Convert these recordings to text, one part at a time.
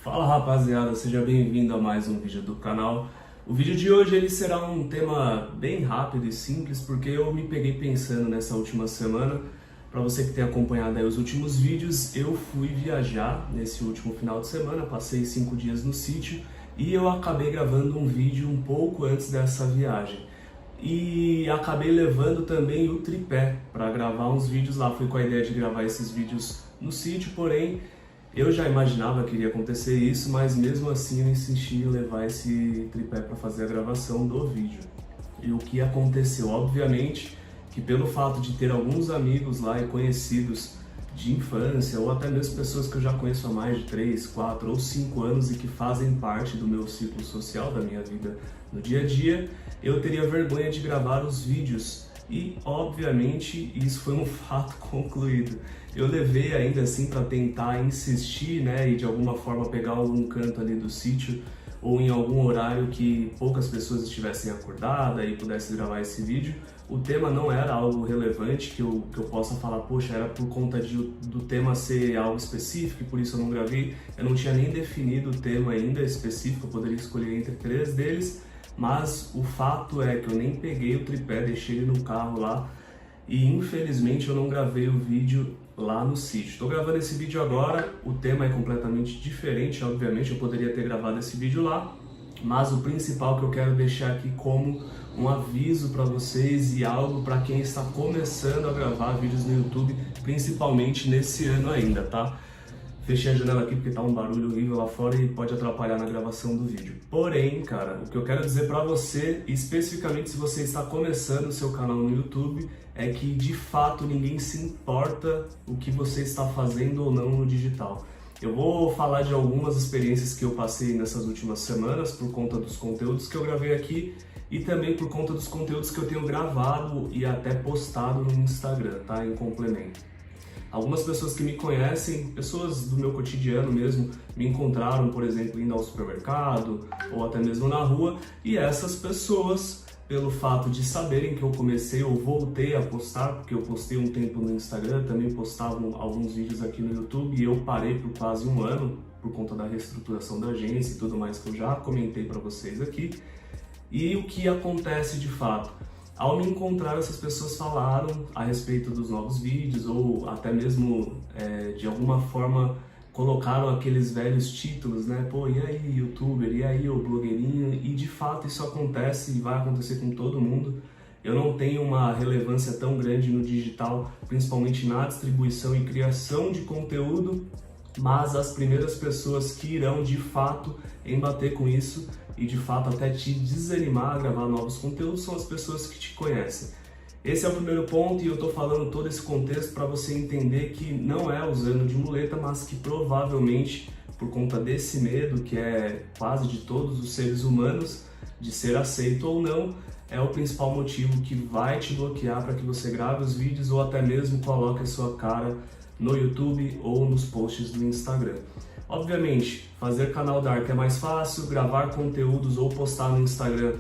Fala rapaziada, seja bem-vindo a mais um vídeo do canal. O vídeo de hoje ele será um tema bem rápido e simples porque eu me peguei pensando nessa última semana. Para você que tem acompanhado aí os últimos vídeos, eu fui viajar nesse último final de semana, passei 5 dias no sítio e eu acabei gravando um vídeo um pouco antes dessa viagem. E acabei levando também o tripé para gravar uns vídeos lá. Fui com a ideia de gravar esses vídeos no sítio, porém eu já imaginava que iria acontecer isso, mas mesmo assim eu insisti em levar esse tripé para fazer a gravação do vídeo. E o que aconteceu? Obviamente que pelo fato de ter alguns amigos lá e conhecidos de infância, ou até mesmo pessoas que eu já conheço há mais de 3, 4 ou 5 anos e que fazem parte do meu ciclo social, da minha vida no dia a dia, eu teria vergonha de gravar os vídeos. E, obviamente, isso foi um fato concluído. Eu levei ainda assim para tentar insistir, né, e de alguma forma pegar algum canto ali do sítio ou em algum horário que poucas pessoas estivessem acordadas e pudessem gravar esse vídeo. O tema não era algo relevante que eu possa falar, poxa, era por conta do tema ser algo específico e por isso eu não gravei. Eu não tinha nem definido o tema ainda específico, eu poderia escolher entre 3 deles. Mas o fato é que eu nem peguei o tripé, deixei ele no carro lá e infelizmente eu não gravei o vídeo lá no sítio. Estou gravando esse vídeo agora, o tema é completamente diferente, obviamente eu poderia ter gravado esse vídeo lá, mas o principal que eu quero deixar aqui como um aviso para vocês e algo para quem está começando a gravar vídeos no YouTube, principalmente nesse ano ainda, tá? Fechei a janela aqui porque tá um barulho horrível lá fora e pode atrapalhar na gravação do vídeo. Porém, cara, o que eu quero dizer pra você, especificamente se você está começando o seu canal no YouTube, é que de fato ninguém se importa o que você está fazendo ou não no digital. Eu vou falar de algumas experiências que eu passei nessas últimas semanas por conta dos conteúdos que eu gravei aqui e também por conta dos conteúdos que eu tenho gravado e até postado no Instagram, tá? Em complemento. Algumas pessoas que me conhecem, pessoas do meu cotidiano mesmo, me encontraram, por exemplo, indo ao supermercado ou até mesmo na rua, e essas pessoas, pelo fato de saberem que eu comecei ou voltei a postar, porque eu postei um tempo no Instagram, também postava alguns vídeos aqui no YouTube e eu parei por quase um ano por conta da reestruturação da agência e tudo mais que eu já comentei para vocês aqui. E o que acontece de fato? Ao me encontrar, essas pessoas falaram a respeito dos novos vídeos ou até mesmo de alguma forma colocaram aqueles velhos títulos, né? Pô, e aí youtuber, e aí o blogueirinho? E de fato isso acontece e vai acontecer com todo mundo. Eu não tenho uma relevância tão grande no digital, principalmente na distribuição e criação de conteúdo, mas as primeiras pessoas que irão de fato embater com isso e de fato até te desanimar a gravar novos conteúdos são as pessoas que te conhecem. Esse é o primeiro ponto e eu tô falando todo esse contexto para você entender que não é usando de muleta, mas que provavelmente por conta desse medo que é quase de todos os seres humanos de ser aceito ou não, é o principal motivo que vai te bloquear para que você grave os vídeos ou até mesmo coloque a sua cara no YouTube ou nos posts do Instagram. Obviamente, fazer canal Dark é mais fácil, gravar conteúdos ou postar no Instagram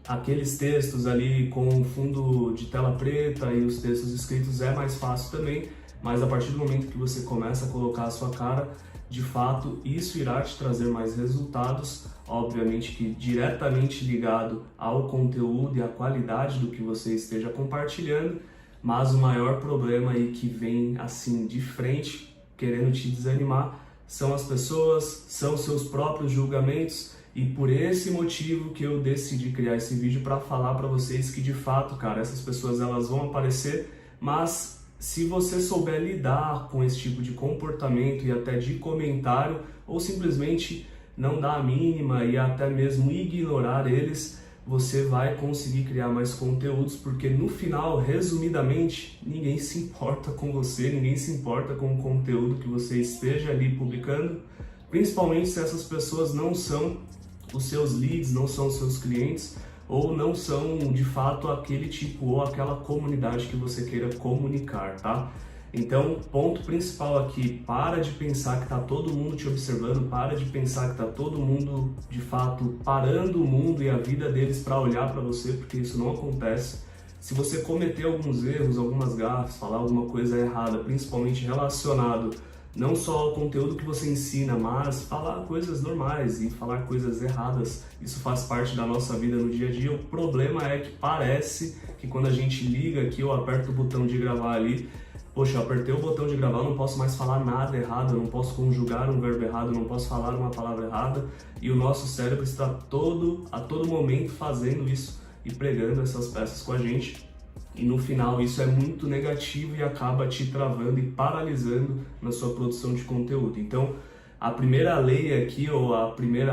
aqueles textos ali com fundo de tela preta e os textos escritos é mais fácil também, mas a partir do momento que você começa a colocar a sua cara, de fato isso irá te trazer mais resultados, obviamente que diretamente ligado ao conteúdo e à qualidade do que você esteja compartilhando, mas o maior problema aí que vem assim de frente, querendo te desanimar, são as pessoas, são seus próprios julgamentos e por esse motivo que eu decidi criar esse vídeo para falar para vocês que de fato, cara, essas pessoas elas vão aparecer, mas se você souber lidar com esse tipo de comportamento e até de comentário ou simplesmente não dar a mínima e até mesmo ignorar eles, você vai conseguir criar mais conteúdos, porque no final, resumidamente, ninguém se importa com você, ninguém se importa com o conteúdo que você esteja ali publicando, principalmente se essas pessoas não são os seus leads, não são os seus clientes, ou não são de fato aquele tipo ou aquela comunidade que você queira comunicar, tá? Então, ponto principal aqui, para de pensar que está todo mundo te observando, para de pensar que está todo mundo, de fato, parando o mundo e a vida deles para olhar para você, porque isso não acontece. Se você cometer alguns erros, algumas gafes, falar alguma coisa errada, principalmente relacionado não só o conteúdo que você ensina, mas falar coisas normais e falar coisas erradas. Isso faz parte da nossa vida no dia a dia. O problema é que parece que quando a gente liga aqui ou aperta o botão de gravar ali, poxa, eu apertei o botão de gravar, eu não posso mais falar nada errado, eu não posso conjugar um verbo errado, eu não posso falar uma palavra errada, e o nosso cérebro está a todo momento fazendo isso e pregando essas peças com a gente. E no final isso é muito negativo e acaba te travando e paralisando na sua produção de conteúdo. Então, a primeira lei aqui, ou o primeiro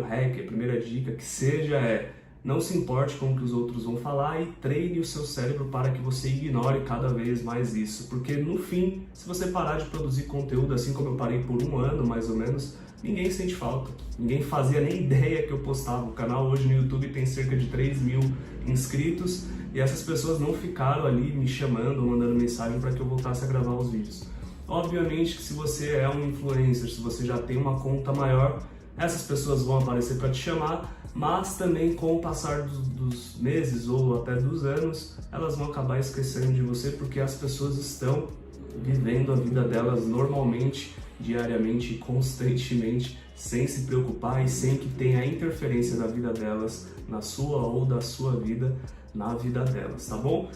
hack, a primeira dica que seja é: não se importe com o que os outros vão falar e treine o seu cérebro para que você ignore cada vez mais isso. Porque no fim, se você parar de produzir conteúdo, assim como eu parei por um ano mais ou menos, ninguém sente falta. Ninguém fazia nem ideia que eu postava. O canal hoje no YouTube tem cerca de 3.000 inscritos e essas pessoas não ficaram ali me chamando, mandando mensagem para que eu voltasse a gravar os vídeos. Obviamente que se você é um influencer, se você já tem uma conta maior, essas pessoas vão aparecer para te chamar, mas também com o passar dos meses ou até dos anos, elas vão acabar esquecendo de você porque as pessoas estão vivendo a vida delas normalmente, diariamente e constantemente, sem se preocupar e sem que tenha interferência da vida delas na sua ou da sua vida na vida delas, tá bom?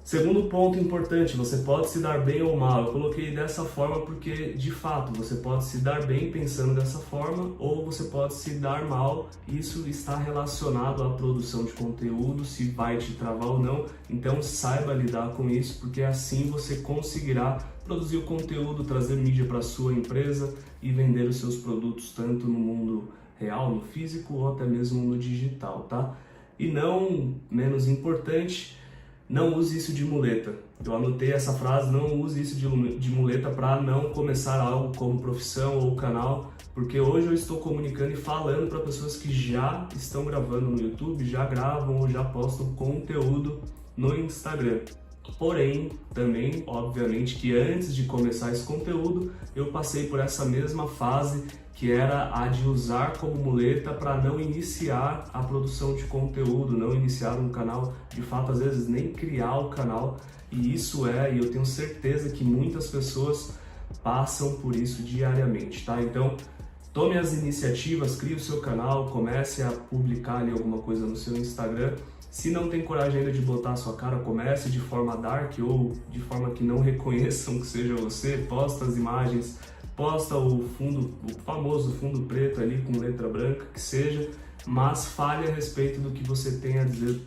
Segundo ponto importante, você pode se dar bem ou mal. Eu coloquei dessa forma porque, de fato, você pode se dar bem pensando dessa forma ou você pode se dar mal. Isso está relacionado à produção de conteúdo, se vai te travar ou não. Então, saiba lidar com isso, porque assim você conseguirá produzir o conteúdo, trazer mídia para a sua empresa e vender os seus produtos tanto no mundo real, no físico ou até mesmo no digital, tá? E não menos importante, não use isso de muleta. Eu anotei essa frase: não use isso de muleta para não começar algo como profissão ou canal, porque hoje eu estou comunicando e falando para pessoas que já estão gravando no YouTube, já gravam ou já postam conteúdo no Instagram. Porém, também, obviamente, que antes de começar esse conteúdo, eu passei por essa mesma fase, que era a de usar como muleta para não iniciar a produção de conteúdo, não iniciar um canal, de fato, às vezes nem criar o canal. E eu tenho certeza que muitas pessoas passam por isso diariamente, tá? Então, tome as iniciativas, crie o seu canal, comece a publicar ali alguma coisa no seu Instagram. Se não tem coragem ainda de botar a sua cara, comece de forma dark ou de forma que não reconheçam que seja você, posta as imagens, posta o famoso fundo preto ali com letra branca, que seja, mas fale a respeito do que você tem a dizer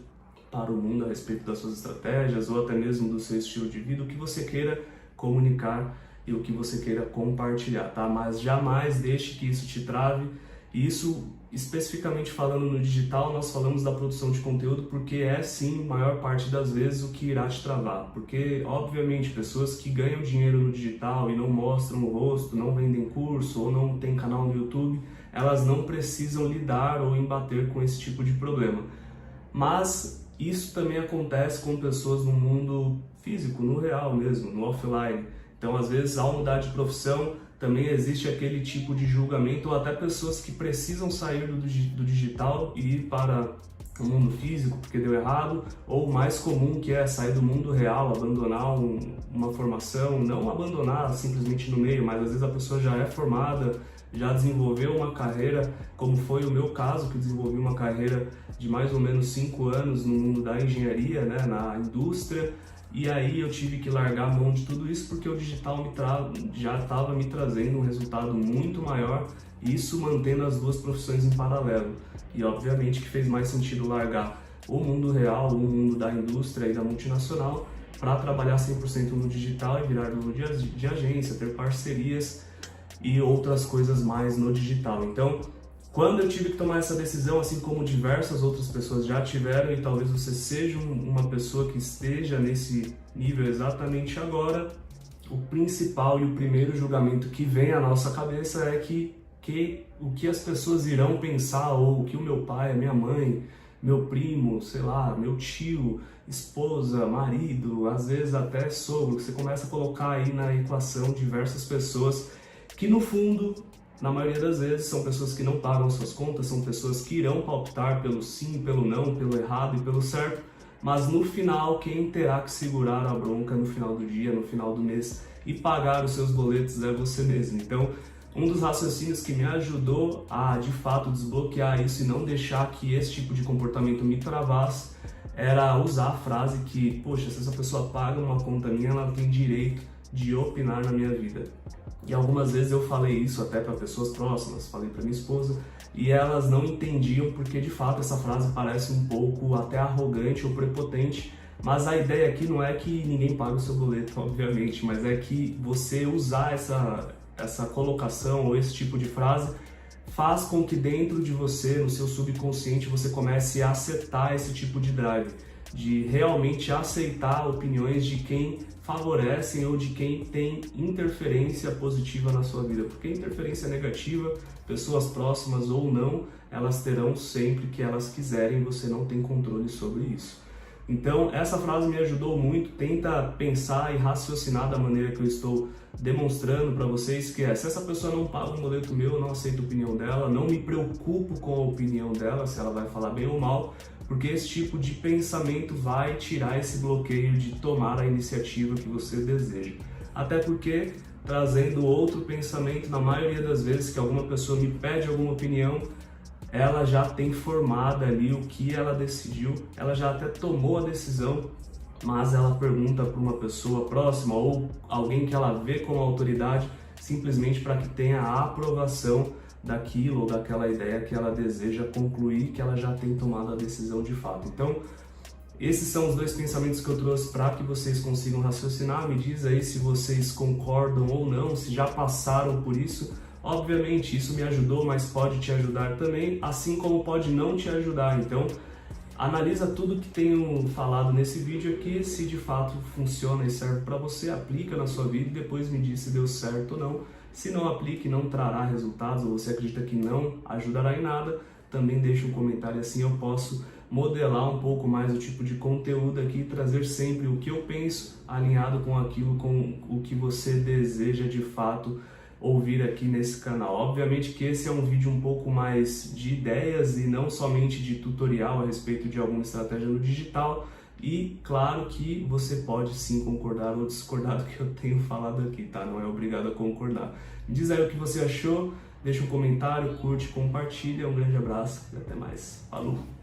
para o mundo, a respeito das suas estratégias ou até mesmo do seu estilo de vida, o que você queira comunicar e o que você queira compartilhar, tá? Mas jamais deixe que isso te trave. Isso, especificamente falando no digital, nós falamos da produção de conteúdo porque é sim, maior parte das vezes, o que irá te travar. Porque, obviamente, pessoas que ganham dinheiro no digital e não mostram o rosto, não vendem curso ou não têm canal no YouTube, elas não precisam lidar ou embater com esse tipo de problema. Mas isso também acontece com pessoas no mundo físico, no real mesmo, no offline. Então, às vezes, ao mudar de profissão, também existe aquele tipo de julgamento, ou até pessoas que precisam sair do digital e ir para o mundo físico porque deu errado, ou o mais comum, que é sair do mundo real, abandonar uma formação, não abandonar simplesmente no meio, mas às vezes a pessoa já é formada, já desenvolveu uma carreira, como foi o meu caso, que desenvolvi uma carreira de mais ou menos 5 anos no mundo da engenharia, né, na indústria. E aí eu tive que largar a mão de tudo isso porque o digital já estava me trazendo um resultado muito maior, isso mantendo as duas profissões em paralelo. E obviamente que fez mais sentido largar o mundo real, o mundo da indústria e da multinacional, para trabalhar 100% no digital e virar dono de agência, ter parcerias e outras coisas mais no digital. Então, quando eu tive que tomar essa decisão, assim como diversas outras pessoas já tiveram, e talvez você seja uma pessoa que esteja nesse nível exatamente agora, o principal e o primeiro julgamento que vem à nossa cabeça é que o que as pessoas irão pensar, ou o que o meu pai, a minha mãe, meu primo, sei lá, meu tio, esposa, marido, às vezes até sogro, que você começa a colocar aí na equação diversas pessoas que no fundo, na maioria das vezes, são pessoas que não pagam suas contas, são pessoas que irão palpitar pelo sim, pelo não, pelo errado e pelo certo, mas no final, quem terá que segurar a bronca no final do dia, no final do mês, e pagar os seus boletos é você mesmo. Então, um dos raciocínios que me ajudou a, de fato, desbloquear isso e não deixar que esse tipo de comportamento me travasse era usar a frase que, poxa, se essa pessoa paga uma conta minha, ela tem direito de opinar na minha vida. E algumas vezes eu falei isso até para pessoas próximas, falei para minha esposa, e elas não entendiam porque de fato essa frase parece um pouco até arrogante ou prepotente, mas a ideia aqui não é que ninguém paga o seu boleto, obviamente, mas é que você usar essa colocação ou esse tipo de frase faz com que dentro de você, no seu subconsciente, você comece a acertar esse tipo de drive, de realmente aceitar opiniões de quem favorecem ou de quem tem interferência positiva na sua vida, porque interferência negativa, pessoas próximas ou não, elas terão sempre que elas quiserem, você não tem controle sobre isso. Então, essa frase me ajudou muito. Tenta pensar e raciocinar da maneira que eu estou demonstrando para vocês, que é, se essa pessoa não paga um boleto meu, eu não aceito a opinião dela, não me preocupo com a opinião dela, se ela vai falar bem ou mal, porque esse tipo de pensamento vai tirar esse bloqueio de tomar a iniciativa que você deseja. Até porque, trazendo outro pensamento, na maioria das vezes que alguma pessoa me pede alguma opinião, ela já tem formado ali o que ela decidiu, ela já até tomou a decisão, mas ela pergunta para uma pessoa próxima ou alguém que ela vê como autoridade, simplesmente para que tenha a aprovação daquilo ou daquela ideia que ela deseja concluir, que ela já tem tomado a decisão de fato. Então, esses são os dois pensamentos que eu trouxe para que vocês consigam raciocinar. Me diz aí se vocês concordam ou não, se já passaram por isso. Obviamente, isso me ajudou, mas pode te ajudar também, assim como pode não te ajudar. Então, analisa tudo que tenho falado nesse vídeo aqui, se de fato funciona e serve para você, aplica na sua vida e depois me diz se deu certo ou não. Se não aplique, não trará resultados, ou você acredita que não ajudará em nada, também deixa um comentário, assim eu posso modelar um pouco mais o tipo de conteúdo aqui e trazer sempre o que eu penso alinhado com aquilo, com o que você deseja de fato ouvir aqui nesse canal. Obviamente que esse é um vídeo um pouco mais de ideias e não somente de tutorial a respeito de alguma estratégia no digital, e claro que você pode sim concordar ou discordar do que eu tenho falado aqui, tá? Não é obrigado a concordar. Me diz aí o que você achou, deixa um comentário, curte, compartilha, um grande abraço e até mais. Falou!